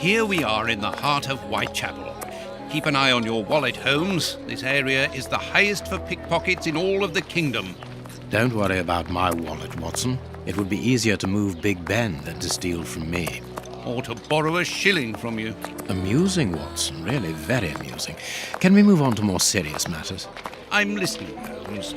Here we are in the heart of Whitechapel. Keep an eye on your wallet, Holmes. This area is the highest for pickpockets in all of the kingdom. Don't worry about my wallet, Watson. It would be easier to move Big Ben than to steal from me. Or to borrow a shilling from you. Amusing, Watson. Really very amusing. Can we move on to more serious matters? I'm listening, Holmes.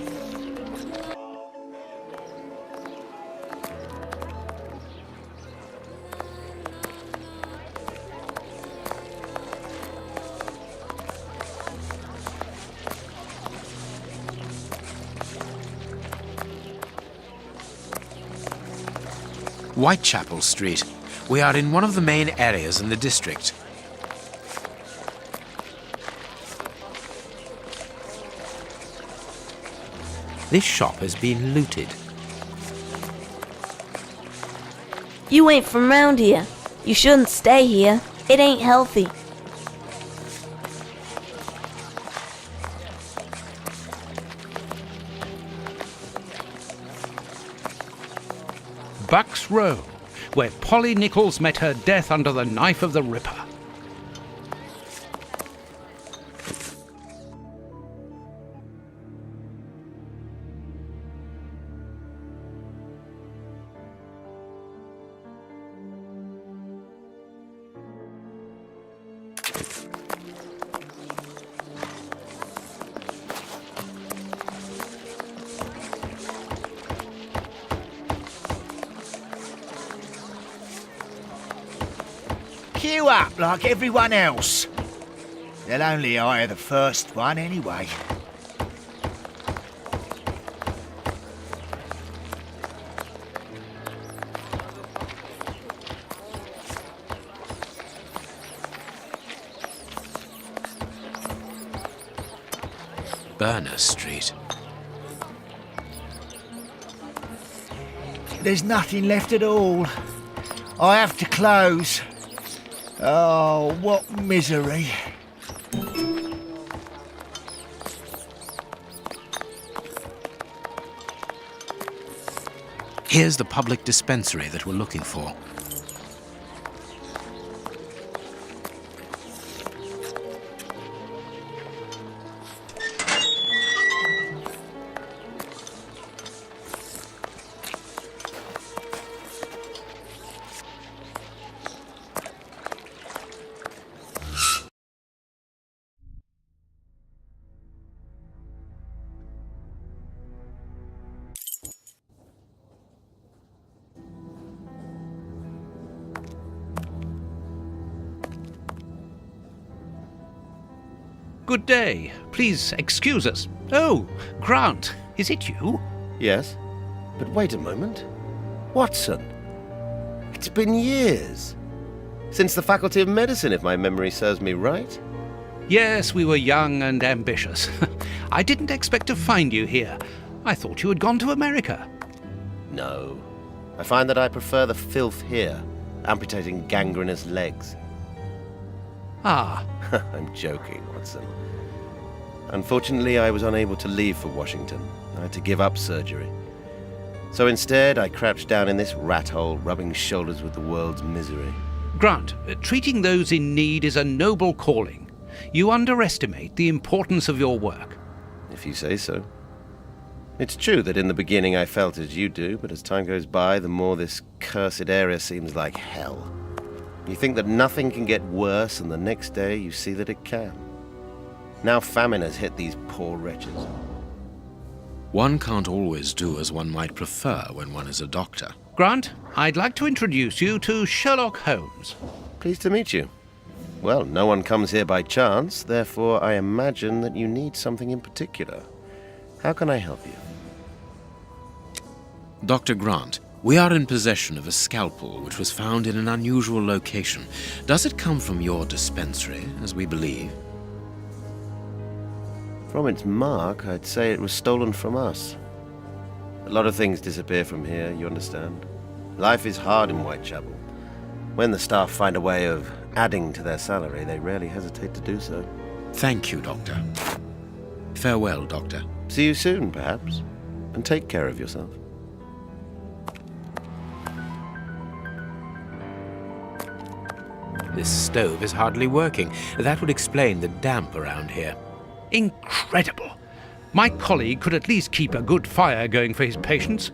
Whitechapel Street. We are in one of the main areas in the district. This shop has been looted. You ain't from round here. You shouldn't stay here. It ain't healthy. Bucks Row, where Polly Nichols met her death under the knife of the Ripper. Queue up like everyone else. They'll only hire the first one anyway. Burner Street. There's nothing left at all. I have to close. Oh, what misery. Here's the public dispensary that we're looking for. Good day. Please excuse us. Oh, Grant, is it you? Yes, but wait a moment. Watson, it's been years. Since the Faculty of Medicine, if my memory serves me right. Yes, we were young and ambitious. I didn't expect to find you here. I thought you had gone to America. No, I find that I prefer the filth here, amputating gangrenous legs. Ah, I'm joking, Watson. Unfortunately, I was unable to leave for Washington. I had to give up surgery. So instead, I crouched down in this rat hole, rubbing shoulders with the world's misery. Grant, treating those in need is a noble calling. You underestimate the importance of your work. If you say so. It's true that in the beginning I felt as you do, but as time goes by, the more this cursed area seems like hell. You think that nothing can get worse, and the next day you see that it can. Now famine has hit these poor wretches. One can't always do as one might prefer when one is a doctor. Grant, I'd like to introduce you to Sherlock Holmes. Pleased to meet you. Well, no one comes here by chance, therefore I imagine that you need something in particular. How can I help you? Dr. Grant, we are in possession of a scalpel which was found in an unusual location. Does it come from your dispensary, as we believe? From its mark, I'd say it was stolen from us. A lot of things disappear from here, you understand. Life is hard in Whitechapel. When the staff find a way of adding to their salary, they rarely hesitate to do so. Thank you, Doctor. Farewell, Doctor. See you soon, perhaps. And take care of yourself. This stove is hardly working. That would explain the damp around here. Incredible. My colleague could at least keep a good fire going for his patients.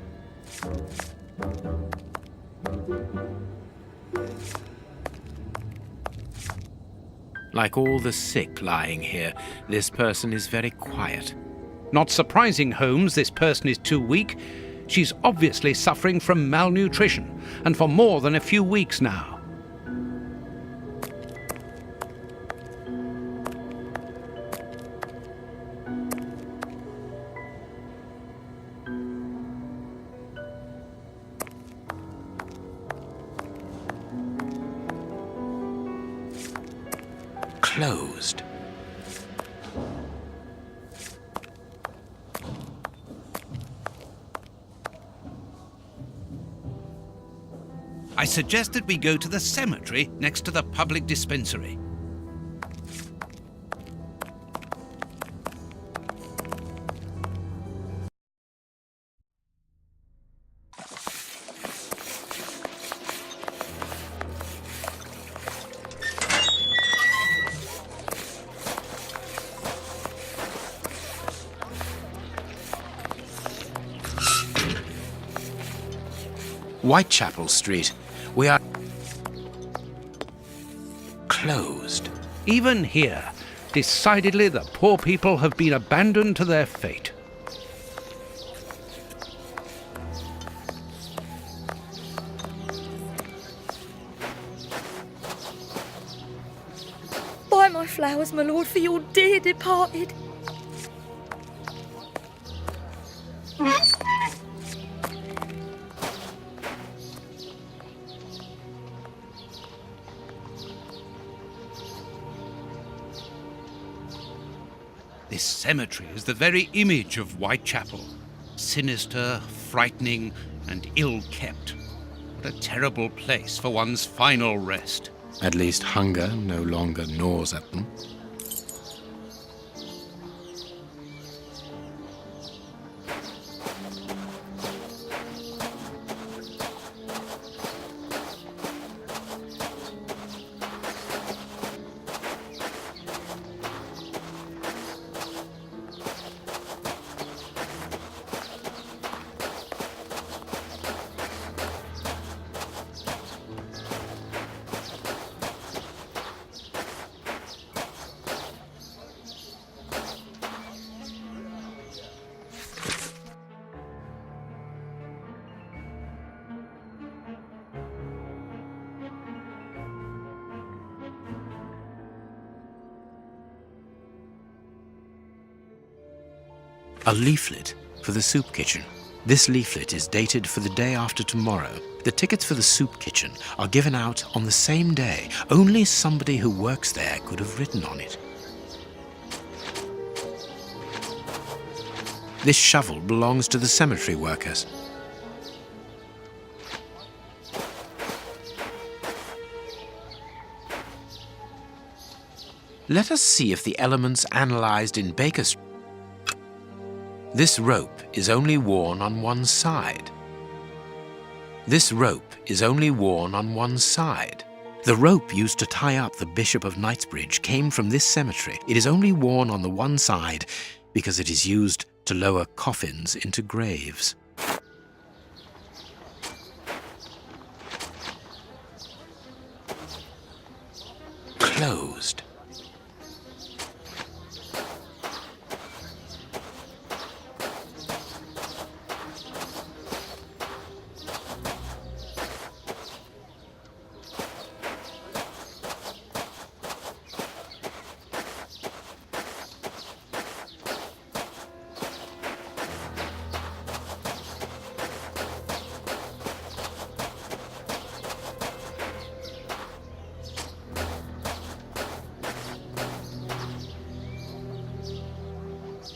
Like all the sick lying here, this person is very quiet. Not surprising, Holmes, this person is too weak. She's obviously suffering from malnutrition, and for more than a few weeks now. Closed. I suggest that we go to the cemetery next to the public dispensary. Whitechapel Street. We are closed. Even here, decidedly the poor people have been abandoned to their fate. Buy my flowers, my lord, for your dear departed. This cemetery is the very image of Whitechapel. Sinister, frightening, and ill-kept. What a terrible place for one's final rest. At least hunger no longer gnaws at them. A leaflet for the soup kitchen. This leaflet is dated for the day after tomorrow. The tickets for the soup kitchen are given out on the same day. Only somebody who works there could have written on it. This shovel belongs to the cemetery workers. Let us see if the elements analyzed in Baker Street. This rope is only worn on one side. This rope is only worn on one side. The rope used to tie up the Bishop of Knightsbridge came from this cemetery. It is only worn on the one side because it is used to lower coffins into graves. Closed.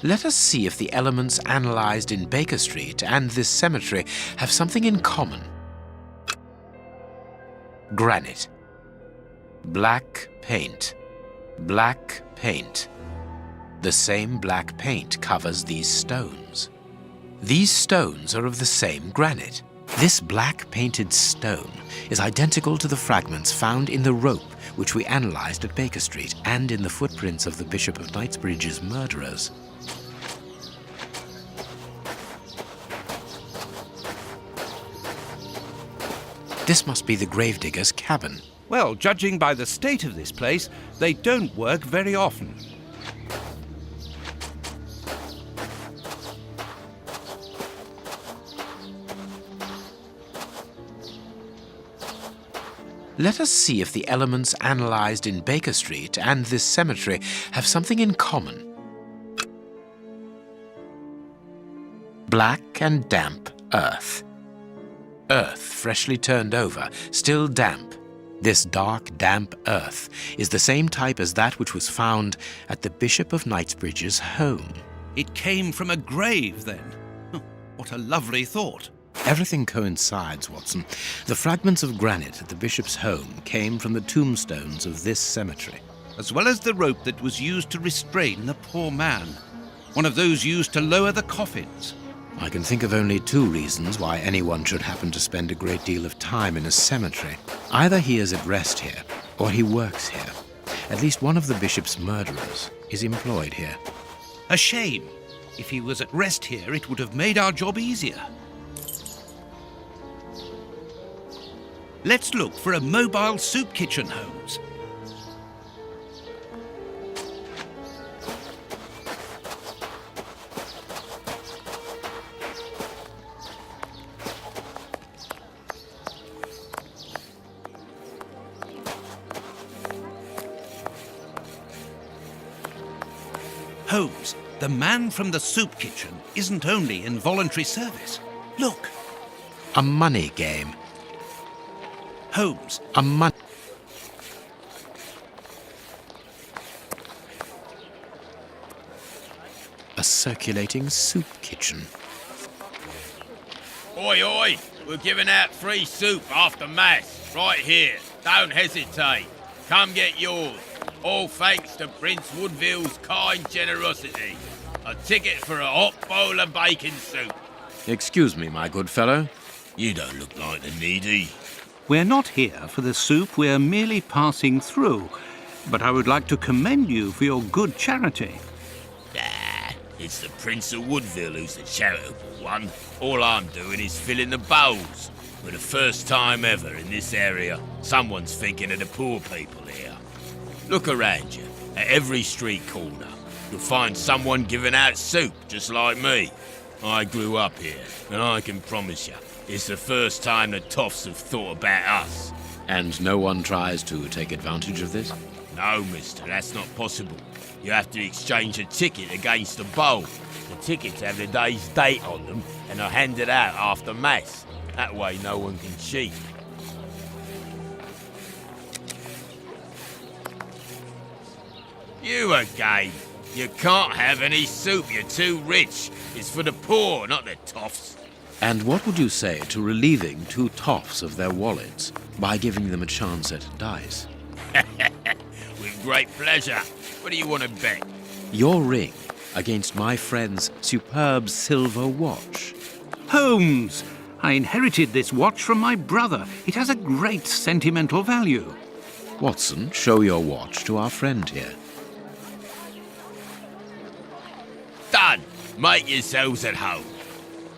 Let us see if the elements analyzed in Baker Street and this cemetery have something in common. Granite. Black paint. Black paint. The same black paint covers these stones. These stones are of the same granite. This black painted stone is identical to the fragments found in the rope which we analysed at Baker Street, and in the footprints of the Bishop of Knightsbridge's murderers. This must be the gravedigger's cabin. Well, judging by the state of this place, they don't work very often. Let us see if the elements analysed in Baker Street and this cemetery have something in common. Black and damp earth. Earth freshly turned over, still damp. This dark, damp earth is the same type as that which was found at the Bishop of Knightsbridge's home. It came from a grave, then. What a lovely thought. Everything coincides, Watson. The fragments of granite at the bishop's home came from the tombstones of this cemetery. As well as the rope that was used to restrain the poor man. One of those used to lower the coffins. I can think of only two reasons why anyone should happen to spend a great deal of time in a cemetery. Either he is at rest here, or he works here. At least one of the bishop's murderers is employed here. A shame. If he was at rest here, it would have made our job easier. Let's look for a mobile soup kitchen, Holmes. Holmes, the man from the soup kitchen isn't only in voluntary service. Look, A money game. Holmes, A money... A circulating soup kitchen. Oi, oi! We're giving out free soup after Mass, right here. Don't hesitate. Come get yours. All thanks to Prince Woodville's kind generosity. A ticket for a hot bowl of bacon soup. Excuse me, my good fellow. You don't look like the needy. we're not here for the soup, we're merely passing through. But I would like to commend you for your good charity. Nah, it's the Prince of Woodville who's the charitable one. All I'm doing is filling the bowls. For the first time ever in this area, someone's thinking of the poor people here. Look around you. At every street corner, you'll find someone giving out soup just like me. I grew up here, and I can promise you, it's the first time the toffs have thought about us. And no one tries to take advantage of this? No, mister, that's not possible. You have to exchange a ticket against a bowl. The tickets have the day's date on them, and are handed out after Mass. That way no one can cheat. You again. You can't have any soup, you're too rich. It's for the poor, not the toffs. And what would you say to relieving two toffs of their wallets by giving them a chance at dice? With great pleasure. What do you want to bet? Your ring against my friend's superb silver watch. Holmes! I inherited this watch from my brother. It has a great sentimental value. Watson, show your watch to our friend here. Done! Make yourselves at home.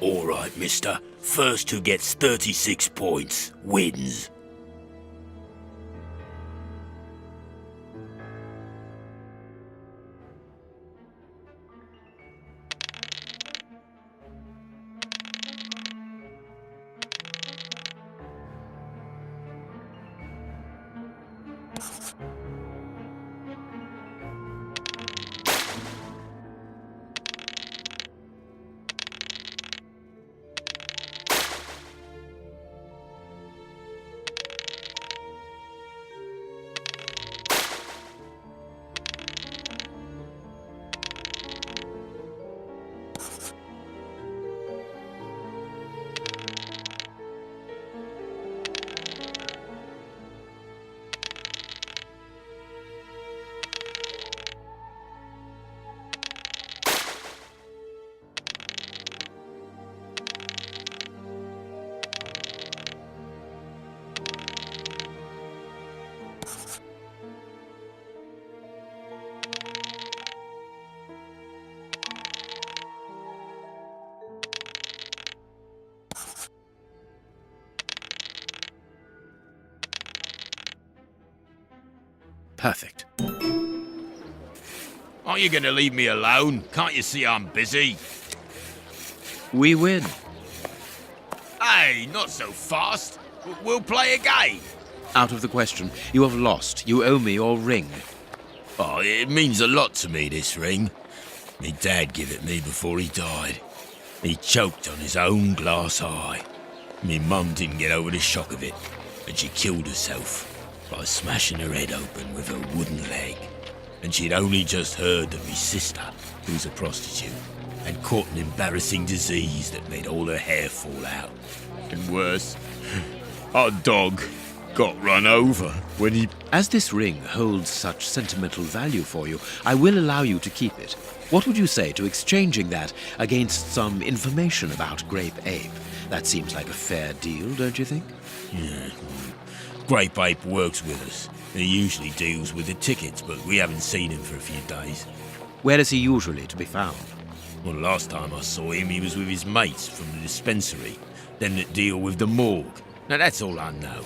All right, mister. First who gets 36 points wins. Perfect. Aren't you gonna leave me alone? Can't you see I'm busy? We win. Hey, not so fast. We'll play again. Out of the question. You have lost. You owe me your ring. Oh, it means a lot to me, this ring. Me dad gave it me before he died. He choked on his own glass eye. Me mum didn't get over the shock of it, and she killed herself by smashing her head open with her wooden leg. And she'd only just heard that me sister, who's a prostitute, had caught an embarrassing disease that made all her hair fall out. And worse, our dog got run over when he... As this ring holds such sentimental value for you, I will allow you to keep it. What would you say to exchanging that against some information about Grape Ape? That seems like a fair deal, don't you think? Yeah. Grape Ape works with us. He usually deals with the tickets, but we haven't seen him for a few days. Where is he usually to be found? Well, last time I saw him, he was with his mates from the dispensary, them that deal with the morgue. Now, that's all I know.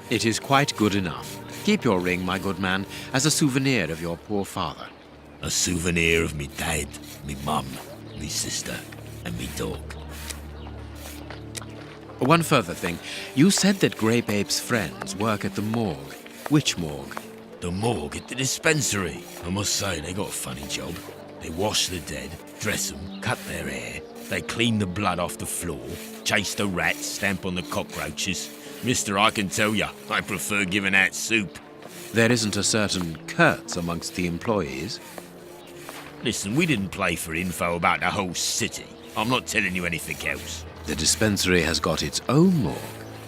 It is quite good enough. Keep your ring, my good man, as a souvenir of your poor father. A souvenir of me dad, me mum, me sister, and me dog. One further thing. You said that Grape Ape's friends work at the morgue. Which morgue? The morgue at the dispensary. I must say, they got a funny job. They wash the dead, dress them, cut their hair. They clean the blood off the floor, chase the rats, stamp on the cockroaches. Mister, I can tell ya, I prefer giving out soup. There isn't a certain Kurtz amongst the employees. Listen, we didn't play for info about the whole city. I'm not telling you anything else. The dispensary has got its own morgue.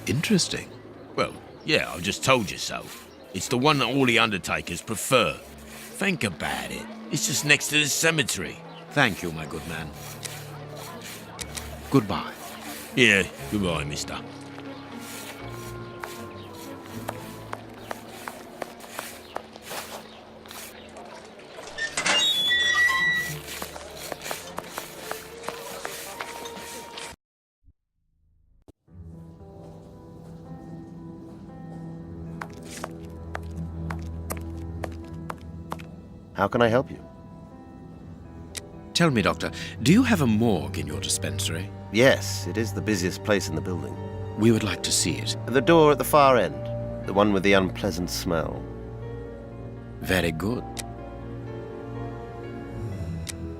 Interesting. Well, yeah, I've just told you so. It's the one that all the undertakers prefer. Think about it. It's just next to the cemetery. Thank you, my good man. Goodbye. Yeah, goodbye, mister. How can I help you? Tell me, Doctor, do you have a morgue in your dispensary? Yes, it is the busiest place in the building. We would like to see it. The door at the far end, the one with the unpleasant smell. Very good.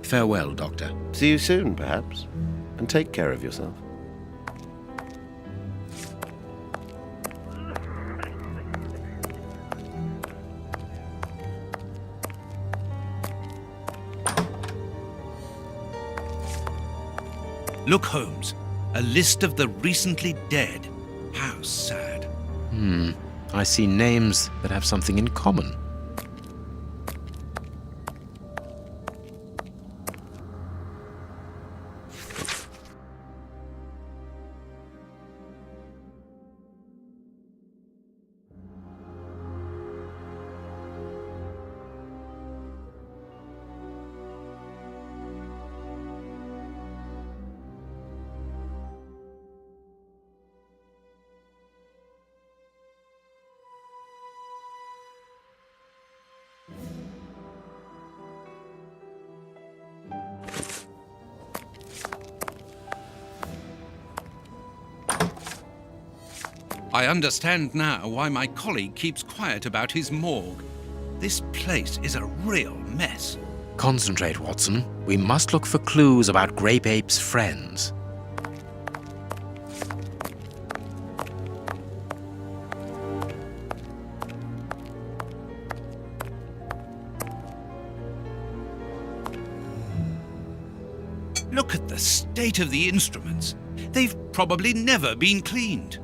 Farewell, Doctor. See you soon, perhaps. And take care of yourself. Look, Holmes, a list of the recently dead. How sad. I see names that have something in common. I understand now why my colleague keeps quiet about his morgue. This place is a real mess. Concentrate, Watson. We must look for clues about Grape Ape's friends. Look at the state of the instruments. They've probably never been cleaned.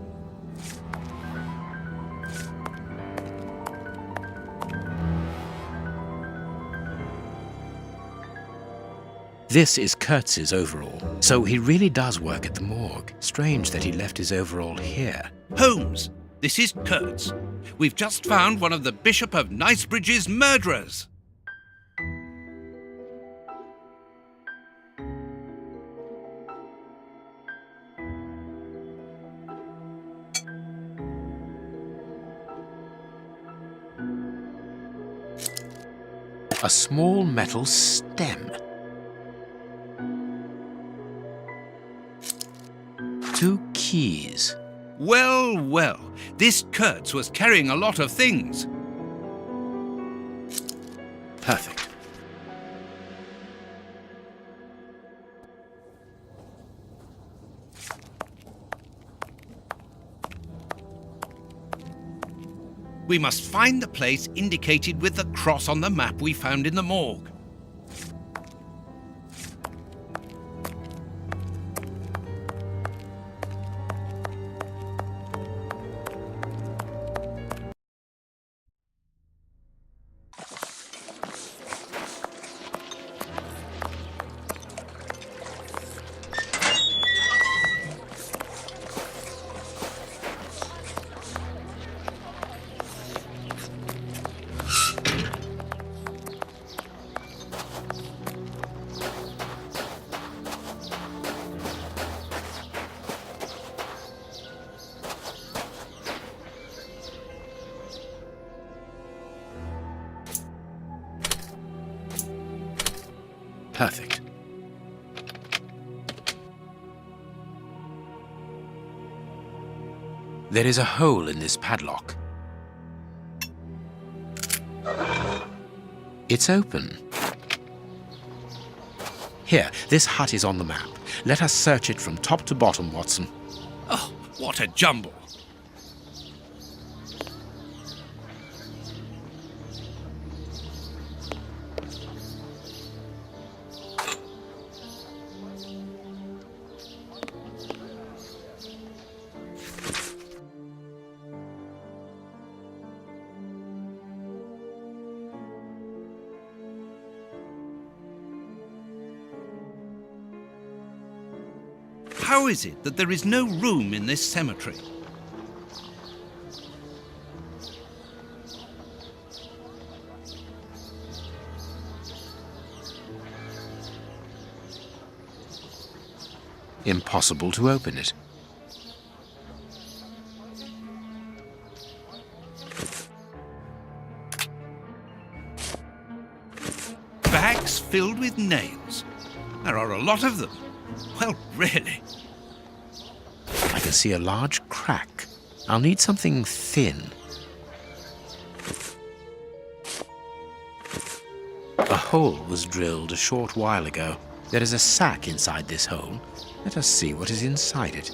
This is Kurtz's overall, so he really does work at the morgue. Strange that he left his overall here. Holmes, this is Kurtz. We've just found one of the Bishop of Nicebridge's murderers. a small metal stem. 2 keys. Well, well, this Kurtz was carrying a lot of things. Perfect. We must find the place indicated with the cross on the map we found in the morgue. Perfect. There is a hole in this padlock. It's open. Here, this hut is on the map. Let us search it from top to bottom, Watson. Oh, what a jumble! How is it that there is no room in this cemetery? Impossible to open it. Bags filled with nails. There are a lot of them. Well, really. I can see a large crack. I'll need something thin. A hole was drilled a short while ago. There is a sack inside this hole. Let us see what is inside it.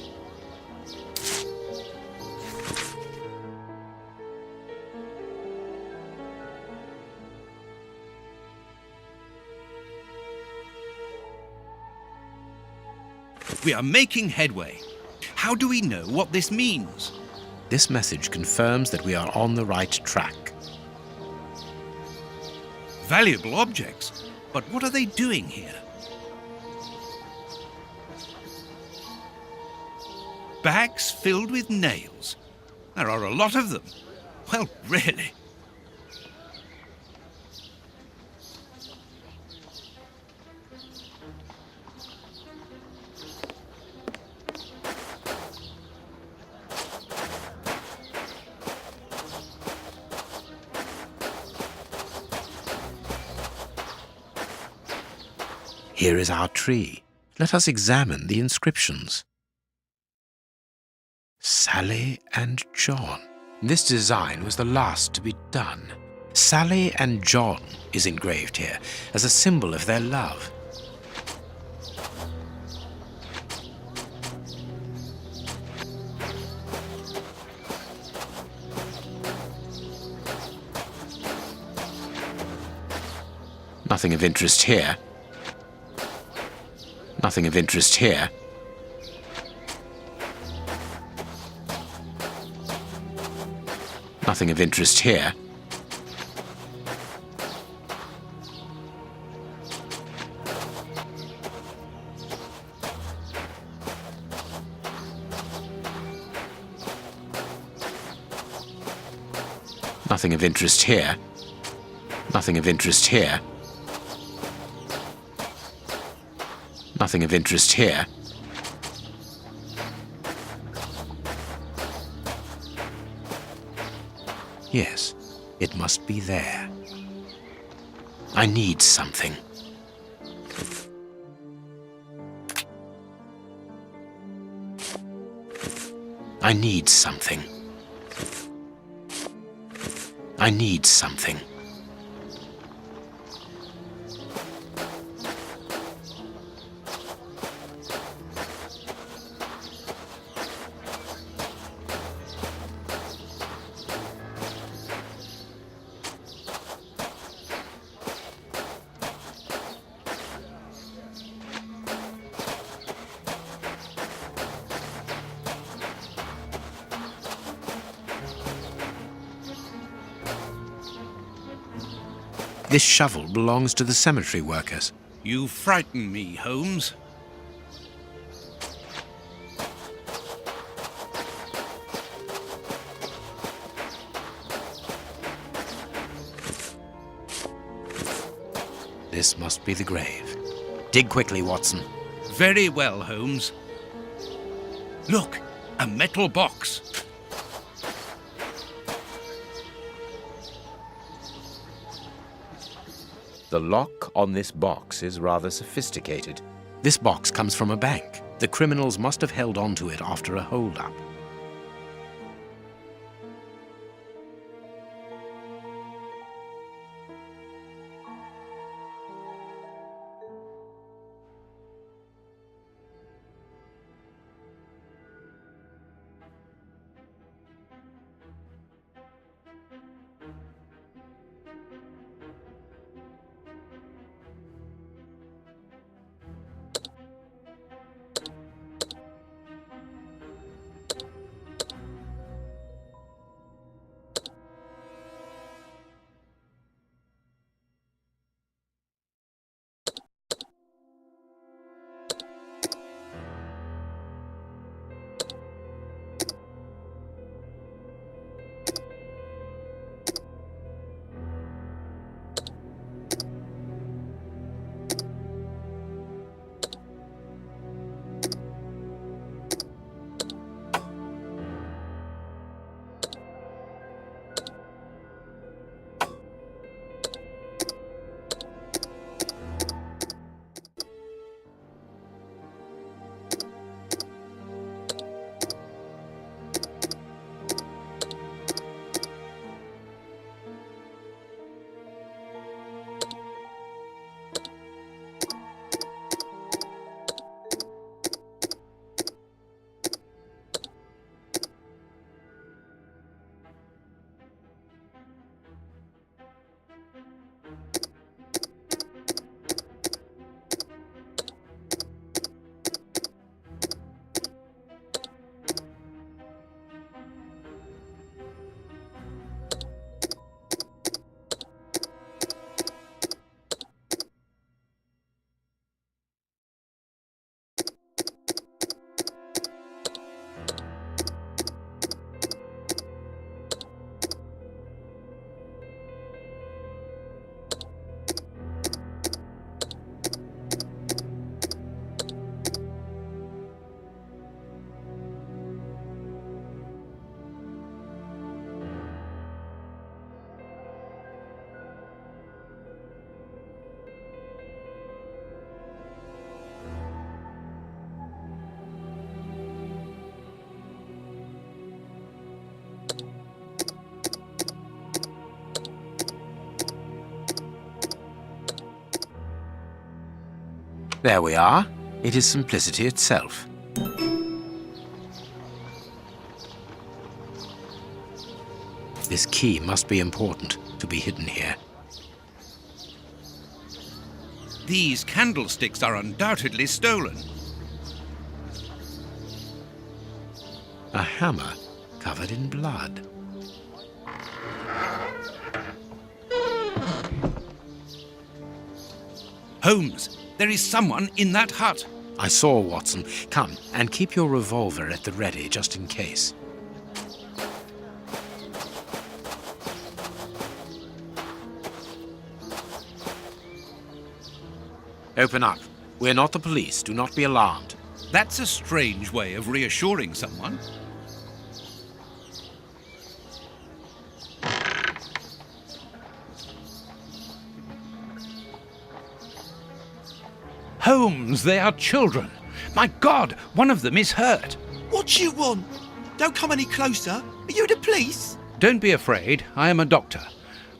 We are making headway. How do we know what this means? This message confirms that we are on the right track. Valuable objects. But what are they doing here? Bags filled with nails. There are a lot of them. Well, really. Here is our tree. Let us examine the inscriptions. Sally and John. This design was the last to be done. Sally and John is engraved here as a symbol of their love. Nothing of interest here. Nothing of interest here. Nothing of interest here. Nothing of interest here. Nothing of interest here. Nothing of interest here. Yes, it must be there. I need something. I need something. I need something. This shovel belongs to the cemetery workers. You frighten me, Holmes. This must be the grave. Dig quickly, Watson. Very well, Holmes. Look, a metal box. The lock on this box is rather sophisticated. This box comes from a bank. The criminals must have held onto it after a hold-up. There we are. It is simplicity itself. This key must be important to be hidden here. These candlesticks are undoubtedly stolen. A hammer covered in blood. Holmes, there is someone in that hut. I saw, Watson. Come, and keep your revolver at the ready, just in case. Open up. We're not the police. Do not be alarmed. That's a strange way of reassuring someone. Holmes, they are children. My God, one of them is hurt. What do you want? Don't come any closer. Are you the police? Don't be afraid, I am a doctor.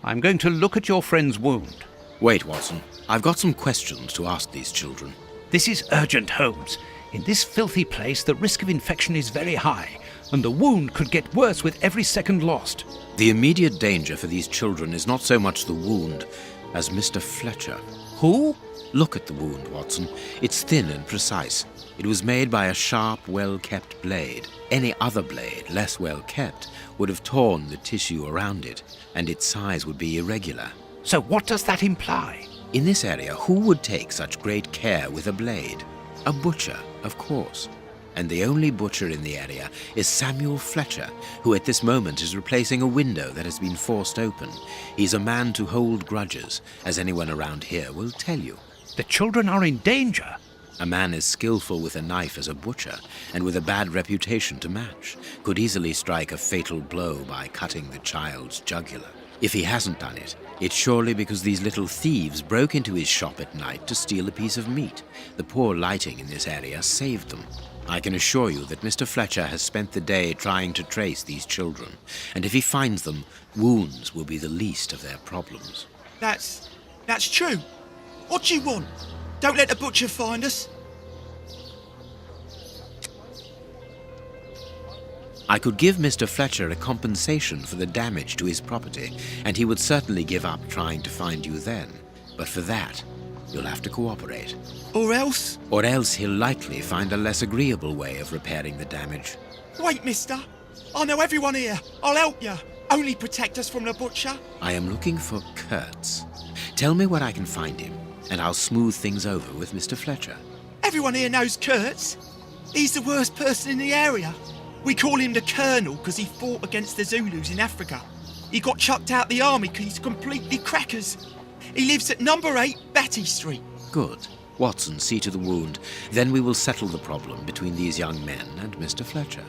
I'm going to look at your friend's wound. Wait, Watson. I've got some questions to ask these children. This is urgent, Holmes. In this filthy place, the risk of infection is very high, and the wound could get worse with every second lost. The immediate danger for these children is not so much the wound as Mr. Fletcher. Who? Look at the wound, Watson. It's thin and precise. It was made by a sharp, well-kept blade. Any other blade, less well-kept, would have torn the tissue around it, and its size would be irregular. So what does that imply? In this area, who would take such great care with a blade? A butcher, of course. And the only butcher in the area is Samuel Fletcher, who at this moment is replacing a window that has been forced open. He's a man to hold grudges, as anyone around here will tell you. The children are in danger. A man as skillful with a knife as a butcher, and with a bad reputation to match, could easily strike a fatal blow by cutting the child's jugular. If he hasn't done it, it's surely because these little thieves broke into his shop at night to steal a piece of meat. The poor lighting in this area saved them. I can assure you that Mr. Fletcher has spent the day trying to trace these children, and if he finds them, wounds will be the least of their problems. That's true. What do you want? Don't let the butcher find us. I could give Mr. Fletcher a compensation for the damage to his property, and he would certainly give up trying to find you then. But for that, you'll have to cooperate. Or else? Or else he'll likely find a less agreeable way of repairing the damage. Wait, mister. I know everyone here. I'll help you. Only protect us from the butcher. I am looking for Kurtz. Tell me where I can find him, and I'll smooth things over with Mr. Fletcher. Everyone here knows Kurtz. He's the worst person in the area. We call him the Colonel because he fought against the Zulus in Africa. He got chucked out the army because he's completely crackers. He lives at number 8 Batty Street. Good. Watson, see to the wound. Then we will settle the problem between these young men and Mr. Fletcher.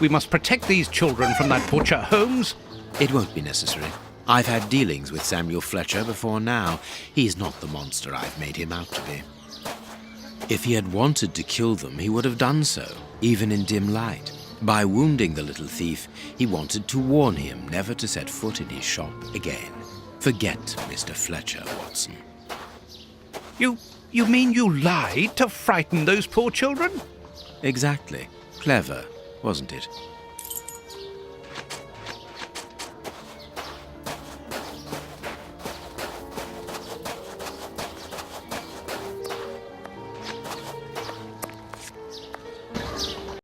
We must protect these children from that butcher, Holmes. It won't be necessary. I've had dealings with Samuel Fletcher before now. He's not the monster I've made him out to be. If he had wanted to kill them, he would have done so, even in dim light. By wounding the little thief, he wanted to warn him never to set foot in his shop again. Forget Mr. Fletcher, Watson. You mean you lied to frighten those poor children? Exactly. Clever, wasn't it?